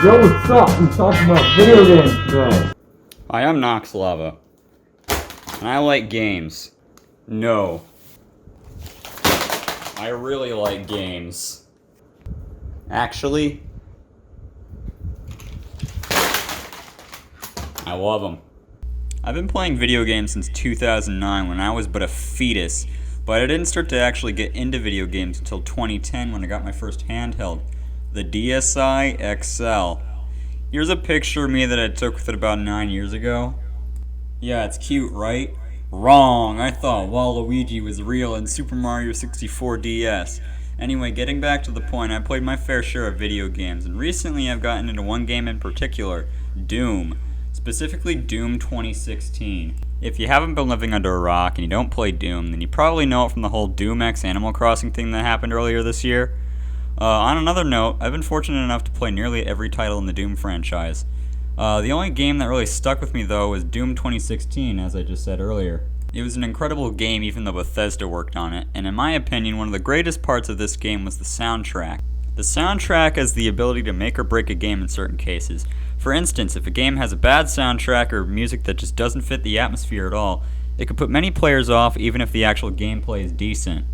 Yo, what's up? We talking about video games today. Hi, I'm Nox Lava. And I like games. No. I really like games. Actually, I love them. I've been playing video games since 2009 when I was but a fetus, but I didn't start to actually get into video games until 2010 when I got my first handheld, the DSi XL. Here's a picture of me that I took with it about 9 years ago. Yeah, it's cute, right? Wrong! I thought Waluigi was real in Super Mario 64 DS. Anyway, getting back to the point, I played my fair share of video games, and recently I've gotten into one game in particular, Doom. Specifically Doom 2016. If you haven't been living under a rock and you don't play Doom, then you probably know it from the whole Doom X Animal Crossing thing that happened earlier this year. On another note, I've been fortunate enough to play nearly every title in the Doom franchise. The only game that really stuck with me though was Doom 2016, as I just said earlier. It was an incredible game even though Bethesda worked on it, and in my opinion, one of the greatest parts of this game was the soundtrack. The soundtrack has the ability to make or break a game in certain cases. For instance, if a game has a bad soundtrack or music that just doesn't fit the atmosphere at all, it could put many players off even if the actual gameplay is decent.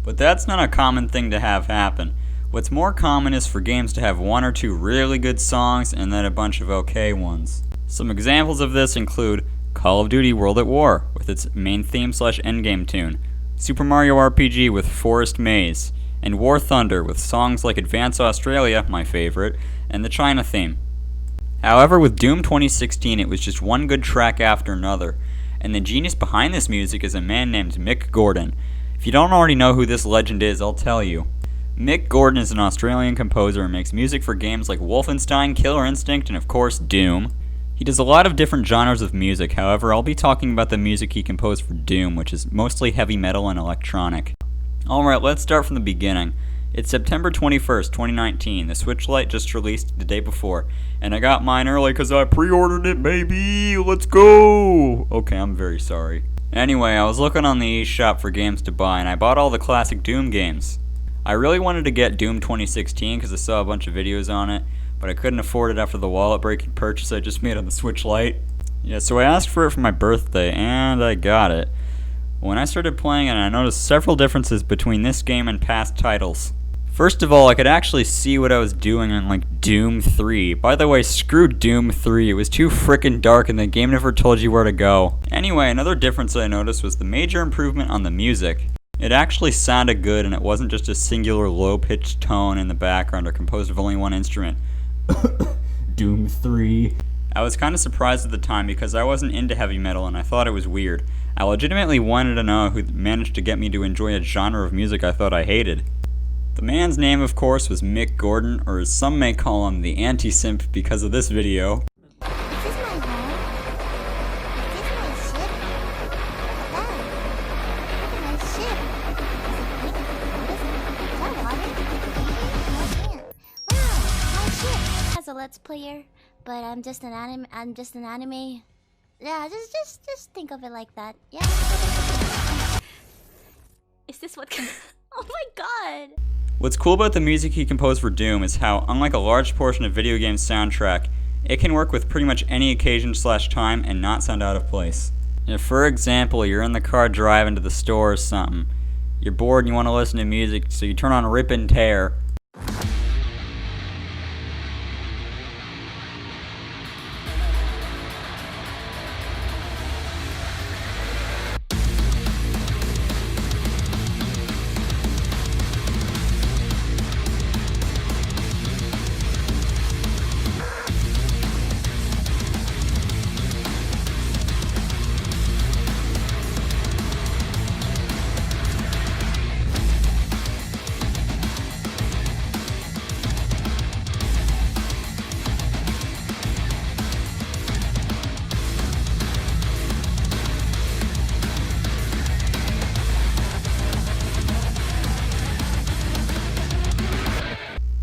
But that's not a common thing to have happen. What's more common is for games to have one or two really good songs and then a bunch of okay ones. Some examples of this include Call of Duty World at War with its main theme/endgame tune, Super Mario RPG with Forest Maze, and War Thunder with songs like Advance Australia, my favorite, and the China theme. However, with Doom 2016 it was just one good track after another, and the genius behind this music is a man named Mick Gordon. If you don't already know who this legend is, I'll tell you. Mick Gordon is an Australian composer and makes music for games like Wolfenstein, Killer Instinct, and of course Doom. He does a lot of different genres of music, however I'll be talking about the music he composed for Doom, which is mostly heavy metal and electronic. Alright, let's start from the beginning. It's September 21st, 2019. The Switch Lite just released the day before, and I got mine early because I pre-ordered it, baby! Let's go! Okay, I'm very sorry. Anyway, I was looking on the eShop for games to buy, and I bought all the classic Doom games. I really wanted to get Doom 2016 because I saw a bunch of videos on it, but I couldn't afford it after the wallet-breaking purchase I just made on the Switch Lite. Yeah, so I asked for it for my birthday, and I got it. When I started playing it, I noticed several differences between this game and past titles. First of all, I could actually see what I was doing in like Doom 3. By the way, screw Doom 3. It was too frickin' dark and the game never told you where to go. Anyway, another difference I noticed was the major improvement on the music. It actually sounded good and it wasn't just a singular low-pitched tone in the background or composed of only one instrument. Doom 3. I was kind of surprised at the time because I wasn't into heavy metal and I thought it was weird. I legitimately wanted to know who managed to get me to enjoy a genre of music I thought I hated. The man's name, of course, was Mick Gordon, or as some may call him, the anti-simp because of this video. Is this my home? Is this my ship? Dad, look at my ship. Is it water? Wow, my ship. As a Let's Player, but I'm just an anime. Yeah, just think of it like that. Yeah. Is this what? Oh my god. What's cool about the music he composed for Doom is how, unlike a large portion of video game soundtrack, it can work with pretty much any occasion/time and not sound out of place. If, for example, you're in the car driving to the store or something, you're bored and you want to listen to music, so you turn on Rip and Tear.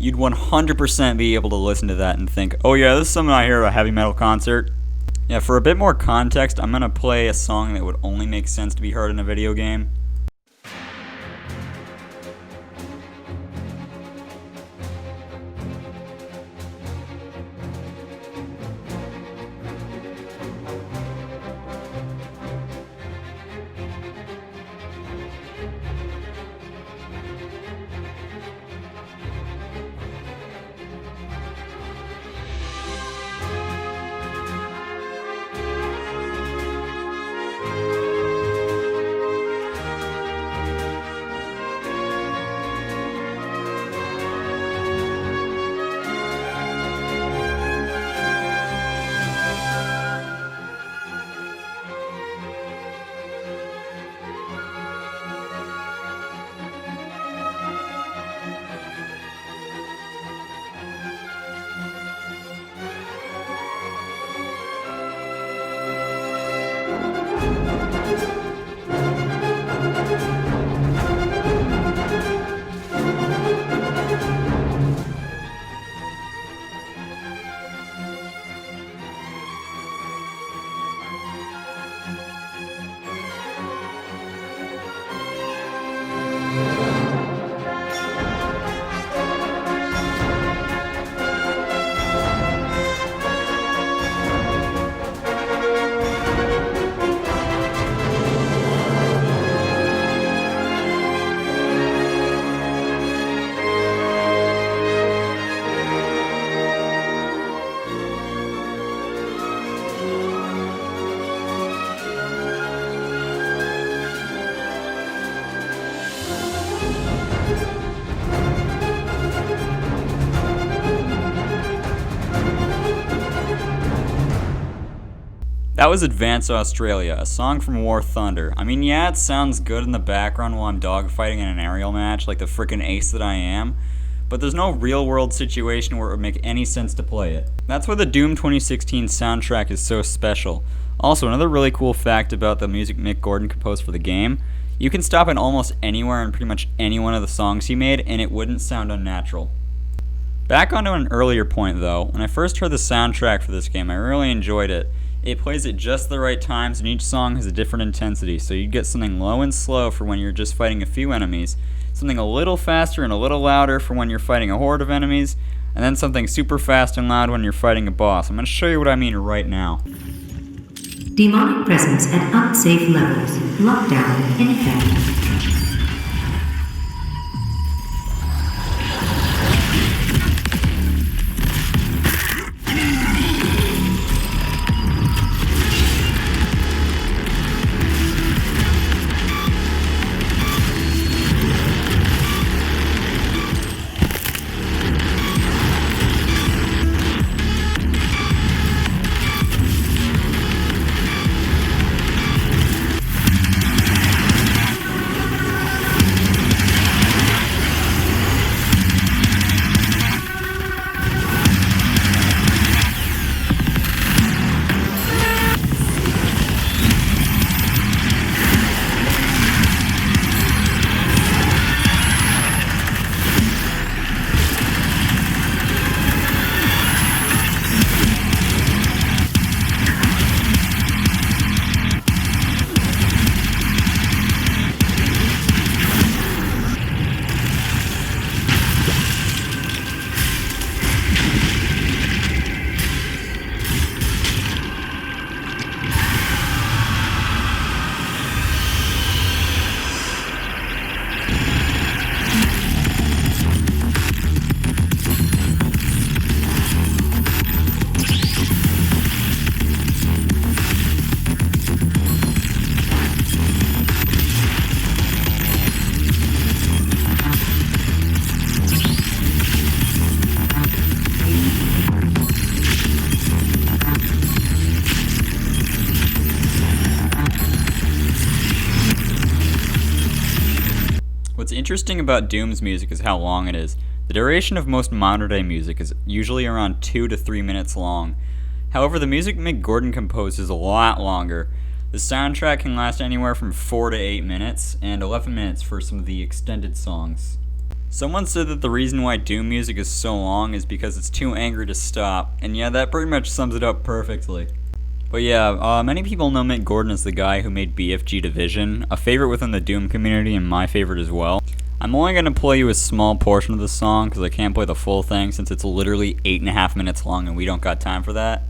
You'd 100% be able to listen to that and think, oh yeah, this is something I hear at a heavy metal concert. Yeah, for a bit more context, I'm gonna play a song that would only make sense to be heard in a video game. That was Advance Australia, a song from War Thunder. I mean, yeah, it sounds good in the background while I'm dogfighting in an aerial match like the frickin' ace that I am, but there's no real-world situation where it would make any sense to play it. That's why the Doom 2016 soundtrack is so special. Also, another really cool fact about the music Mick Gordon composed for the game, you can stop it almost anywhere in pretty much any one of the songs he made, and it wouldn't sound unnatural. Back onto an earlier point though, when I first heard the soundtrack for this game, I really enjoyed it. It plays at just the right times, and each song has a different intensity, so you get something low and slow for when you're just fighting a few enemies, something a little faster and a little louder for when you're fighting a horde of enemies, and then something super fast and loud when you're fighting a boss. I'm going to show you what I mean right now. Demonic presence at unsafe levels. Lockdown in effect. What's interesting about Doom's music is how long it is. The duration of most modern day music is usually around 2 to 3 minutes long. However, the music Mick Gordon composed is a lot longer. The soundtrack can last anywhere from 4 to 8 minutes, and 11 minutes for some of the extended songs. Someone said that the reason why Doom music is so long is because it's too angry to stop, and yeah, that pretty much sums it up perfectly. But yeah, many people know Mick Gordon as the guy who made BFG Division, a favorite within the Doom community and my favorite as well. I'm only going to play you a small portion of the song because I can't play the full thing since it's literally 8.5 minutes long and we don't got time for that.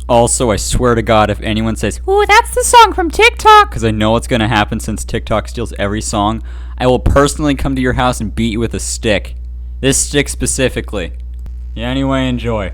Also, I swear to God, if anyone says, "Ooh, that's the song from TikTok," because I know what's going to happen since TikTok steals every song, I will personally come to your house and beat you with a stick. This stick specifically. Yeah, anyway, enjoy.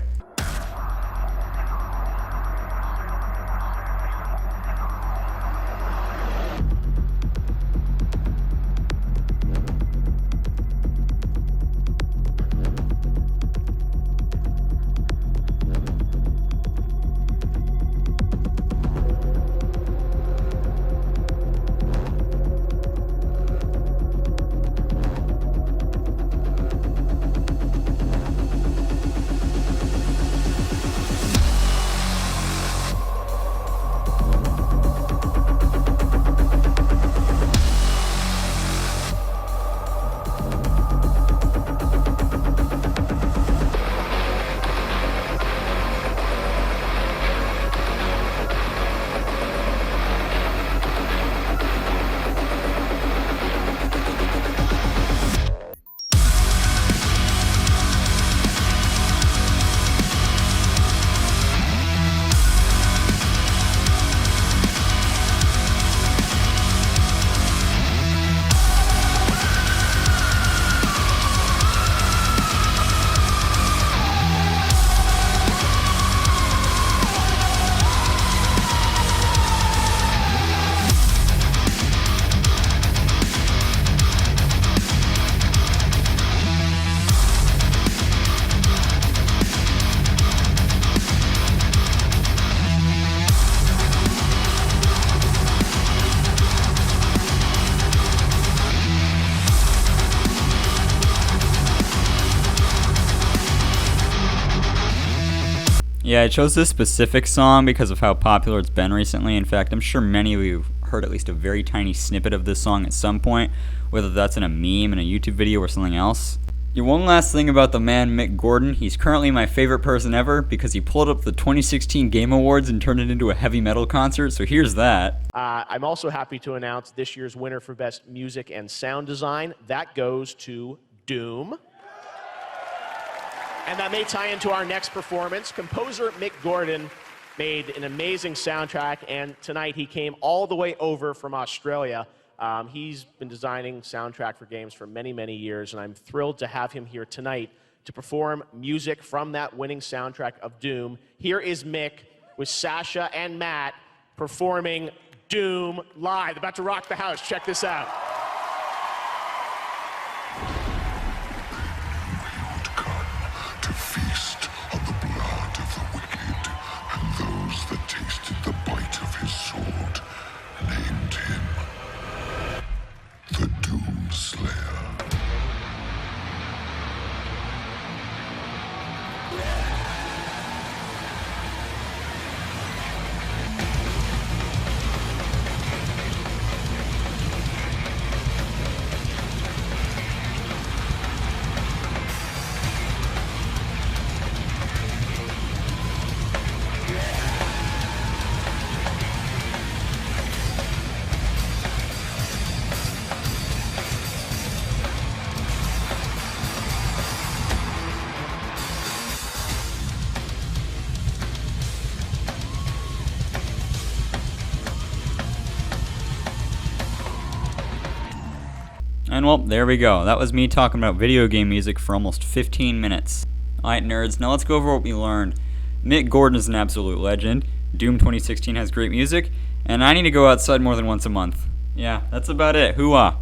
Yeah, I chose this specific song because of how popular it's been recently. In fact, I'm sure many of you have heard at least a very tiny snippet of this song at some point, whether that's in a meme, in a YouTube video, or something else. Yeah, one last thing about the man Mick Gordon. He's currently my favorite person ever because he pulled up the 2016 Game Awards and turned it into a heavy metal concert, so here's that. I'm also happy to announce this year's winner for Best Music and Sound Design. That goes to Doom. And that may tie into our next performance. Composer Mick Gordon made an amazing soundtrack, and tonight he came all the way over from Australia. He's been designing soundtrack for games for many, many years, and I'm thrilled to have him here tonight to perform music from that winning soundtrack of Doom. Here is Mick with Sasha and Matt performing Doom live. About to rock the house. Check this out. To feast on the blood of the wicked, and those that tasted the bite of his sword named him the Doom Slayer. And well, there we go. That was me talking about video game music for almost 15 minutes. Alright nerds, now let's go over what we learned. Mick Gordon is an absolute legend, Doom 2016 has great music, and I need to go outside more than once a month. Yeah, that's about it. Hoo-ah.